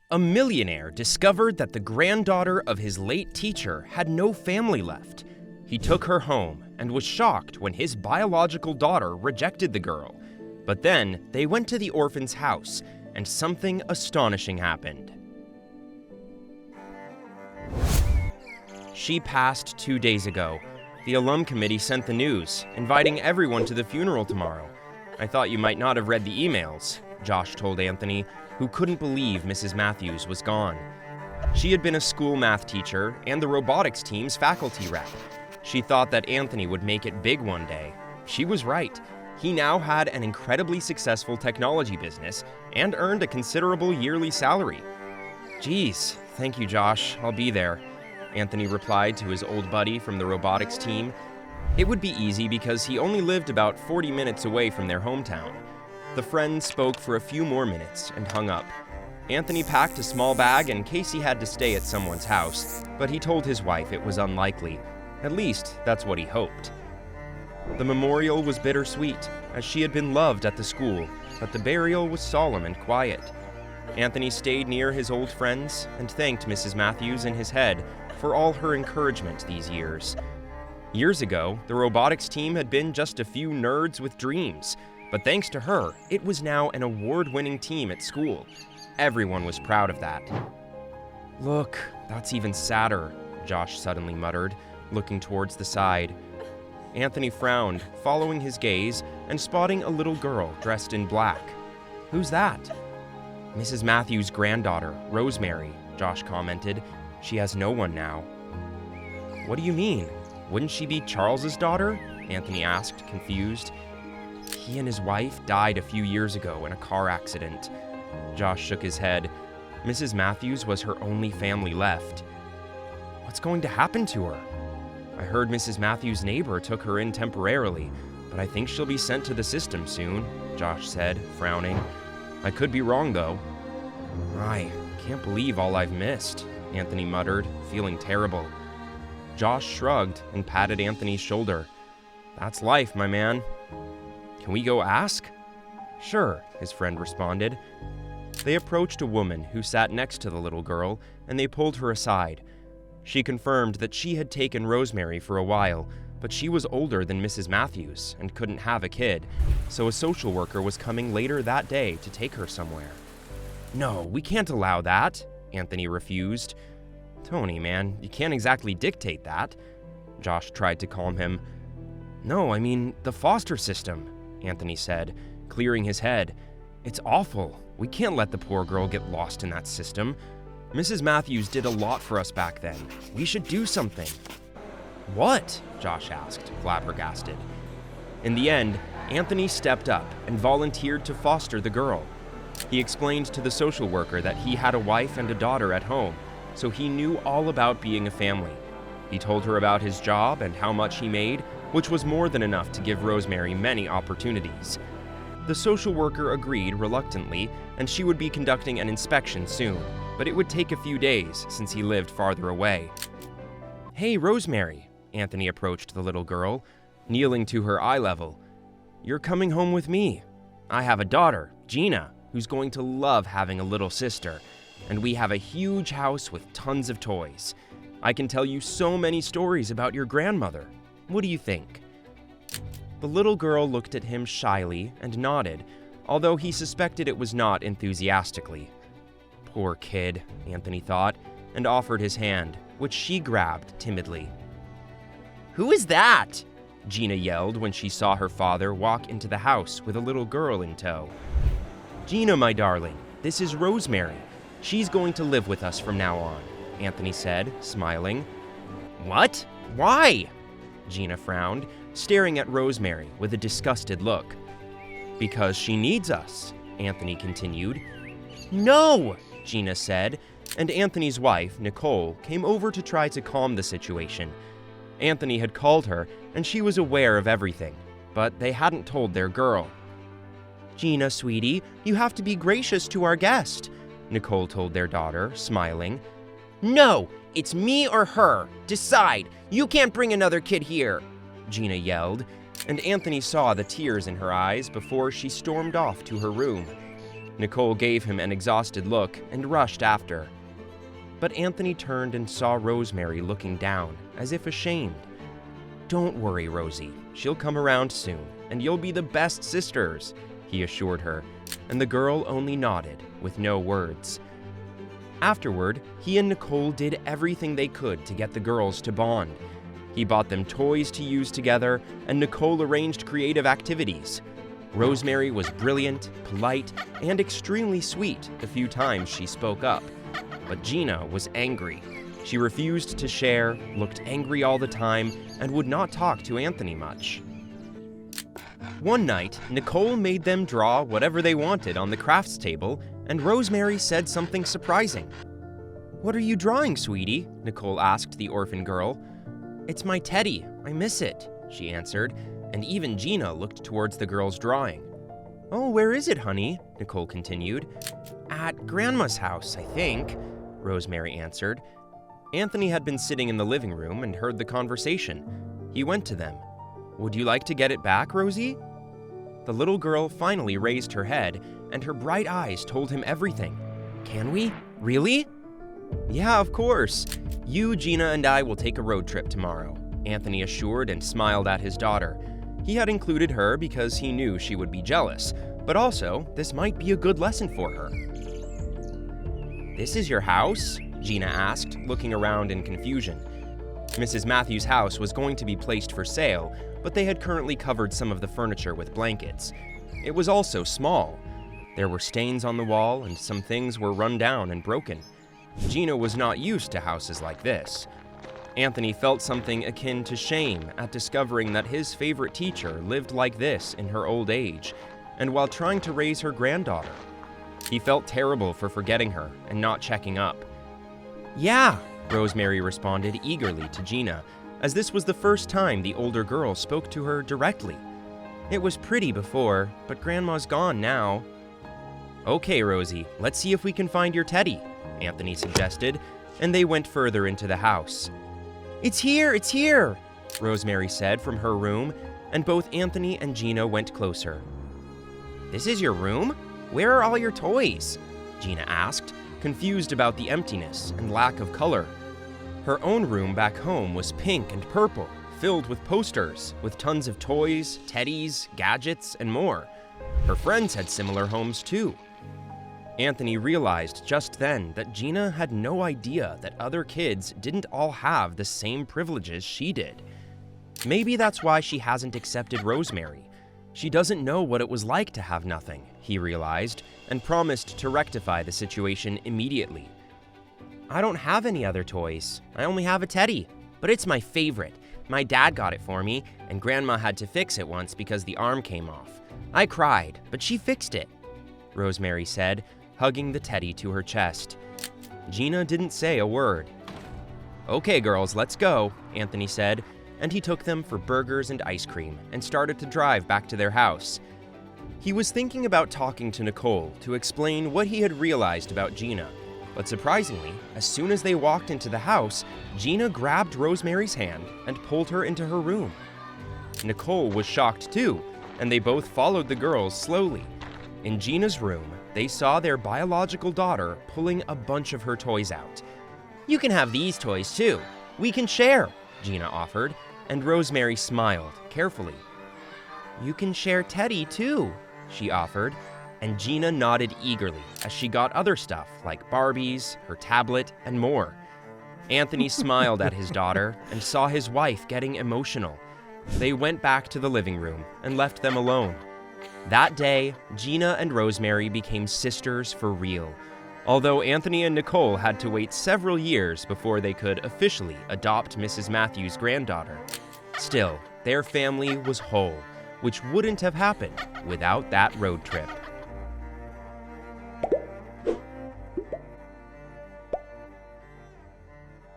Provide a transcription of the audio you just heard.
A millionaire discovered that the granddaughter of his late teacher had no family left. He took her home and was shocked when his biological daughter rejected the girl. But then they went to the orphan's house, and something astonishing happened. She passed 2 days ago. The alum committee sent the news, inviting everyone to the funeral tomorrow. I thought you might not have read the emails, Josh told Anthony, who couldn't believe Mrs. Matthews was gone. She had been a school math teacher and the robotics team's faculty rep. She thought that Anthony would make it big one day. She was right. He now had an incredibly successful technology business and earned a considerable yearly salary. "Geez, thank you, Josh. I'll be there," Anthony replied to his old buddy from the robotics team. It would be easy because he only lived about 40 minutes away from their hometown. The friends spoke for a few more minutes and hung up. Anthony packed a small bag in case he had to stay at someone's house, but he told his wife it was unlikely. At least, that's what he hoped. The memorial was bittersweet, as she had been loved at the school, but the burial was solemn and quiet. Anthony stayed near his old friends and thanked Mrs. Matthews in his head for all her encouragement these years. Years ago, the robotics team had been just a few nerds with dreams, but thanks to her, it was now an award-winning team at school. Everyone was proud of that. "Look, that's even sadder," Josh suddenly muttered, looking towards the side. Anthony frowned, following his gaze and spotting a little girl dressed in black. "Who's that?" "Mrs. Matthews' granddaughter, Rosemary," Josh commented. "She has no one now." "What do you mean? Wouldn't she be Charles's daughter?" Anthony asked, confused. "He and his wife died a few years ago in a car accident." Josh shook his head. Mrs. Matthews was her only family left. "What's going to happen to her?" "I heard Mrs. Matthews' neighbor took her in temporarily, but I think she'll be sent to the system soon," Josh said, frowning. "I could be wrong, though." "I can't believe all I've missed," Anthony muttered, feeling terrible. Josh shrugged and patted Anthony's shoulder. "That's life, my man." "Can we go ask?" "Sure," his friend responded. They approached a woman who sat next to the little girl, and they pulled her aside. She confirmed that she had taken Rosemary for a while, but she was older than Mrs. Matthews and couldn't have a kid, so a social worker was coming later that day to take her somewhere. "No, we can't allow that," Anthony refused. "Tony, man, you can't exactly dictate that." Josh tried to calm him. "No, I mean the foster system," Anthony said, clearing his head. "It's awful. We can't let the poor girl get lost in that system. Mrs. Matthews did a lot for us back then. We should do something." "What?" Josh asked, flabbergasted. In the end, Anthony stepped up and volunteered to foster the girl. He explained to the social worker that he had a wife and a daughter at home, so he knew all about being a family. He told her about his job and how much he made, which was more than enough to give Rosemary many opportunities. The social worker agreed reluctantly, and she would be conducting an inspection soon, but it would take a few days since he lived farther away. "Hey, Rosemary," Anthony approached the little girl, kneeling to her eye level. "You're coming home with me. I have a daughter, Gina, who's going to love having a little sister, and we have a huge house with tons of toys. I can tell you so many stories about your grandmother. What do you think?" The little girl looked at him shyly and nodded, although he suspected it was not enthusiastically. Poor kid, Anthony thought, and offered his hand, which she grabbed timidly. "Who is that?" Gina yelled when she saw her father walk into the house with a little girl in tow. "Gina, my darling, this is Rosemary. She's going to live with us from now on," Anthony said, smiling. "What? Why?" Gina frowned, staring at Rosemary with a disgusted look. "Because she needs us," Anthony continued. "No!" Gina said, and Anthony's wife, Nicole, came over to try to calm the situation. Anthony had called her, and she was aware of everything, but they hadn't told their girl. "Gina, sweetie, you have to be gracious to our guest," Nicole told their daughter, smiling. "No, it's me or her. Decide. You can't bring another kid here," Gina yelled, and Anthony saw the tears in her eyes before she stormed off to her room. Nicole gave him an exhausted look and rushed after. But Anthony turned and saw Rosemary looking down, as if ashamed. "Don't worry, Rosie. She'll come around soon, and you'll be the best sisters," he assured her, and the girl only nodded, with no words. Afterward, he and Nicole did everything they could to get the girls to bond. He bought them toys to use together, and Nicole arranged creative activities. Rosemary was brilliant, polite, and extremely sweet the few times she spoke up. But Gina was angry. She refused to share, looked angry all the time, and would not talk to Anthony much. One night, Nicole made them draw whatever they wanted on the crafts table, and Rosemary said something surprising. "What are you drawing, sweetie?" Nicole asked the orphan girl. "It's my teddy. I miss it," she answered, and even Gina looked towards the girl's drawing. "Oh, where is it, honey?" Nicole continued. "At Grandma's house, I think," Rosemary answered. Anthony had been sitting in the living room and heard the conversation. He went to them. "Would you like to get it back, Rosie?" The little girl finally raised her head, and her bright eyes told him everything. "Can we? Really?" "Yeah, of course. You, Gina, and I will take a road trip tomorrow," Anthony assured and smiled at his daughter. He had included her because he knew she would be jealous, but also this might be a good lesson for her. "This is your house?" Gina asked, looking around in confusion. Mrs. Matthews' house was going to be placed for sale, but they had currently covered some of the furniture with blankets. It was also small. There were stains on the wall, and some things were run down and broken. Gina was not used to houses like this. Anthony felt something akin to shame at discovering that his favorite teacher lived like this in her old age, and while trying to raise her granddaughter. He felt terrible for forgetting her and not checking up. "Yeah," Rosemary responded eagerly to Gina, as this was the first time the older girl spoke to her directly. "It was pretty before, but Grandma's gone now." "Okay, Rosie, let's see if we can find your teddy," Anthony suggested, and they went further into the house. It's here, Rosemary said from her room, and both Anthony and Gina went closer. "This is your room? Where are all your toys?" Gina asked, confused about the emptiness and lack of color. Her own room back home was pink and purple, filled with posters, with tons of toys, teddies, gadgets, and more. Her friends had similar homes too. Anthony realized just then that Gina had no idea that other kids didn't all have the same privileges she did. Maybe that's why she hasn't accepted Rosemary. She doesn't know what it was like to have nothing, he realized, and promised to rectify the situation immediately. "I don't have any other toys. I only have a teddy, but it's my favorite. My dad got it for me, and Grandma had to fix it once because the arm came off. I cried, but she fixed it," Rosemary said, hugging the teddy to her chest. Gina didn't say a word. "Okay, girls, let's go," Anthony said, and he took them for burgers and ice cream and started to drive back to their house. He was thinking about talking to Nicole to explain what he had realized about Gina, but surprisingly, as soon as they walked into the house, Gina grabbed Rosemary's hand and pulled her into her room. Nicole was shocked too, and they both followed the girls slowly. In Gina's room, they saw their biological daughter pulling a bunch of her toys out. "You can have these toys too. We can share," Gina offered, and Rosemary smiled carefully. "You can share Teddy too," she offered, and Gina nodded eagerly as she got other stuff like Barbies, her tablet, and more. Anthony smiled at his daughter and saw his wife getting emotional. They went back to the living room and left them alone. That day, Gina and Rosemary became sisters for real, although Anthony and Nicole had to wait several years before they could officially adopt Mrs. Matthews' granddaughter. Still, their family was whole, which wouldn't have happened without that road trip.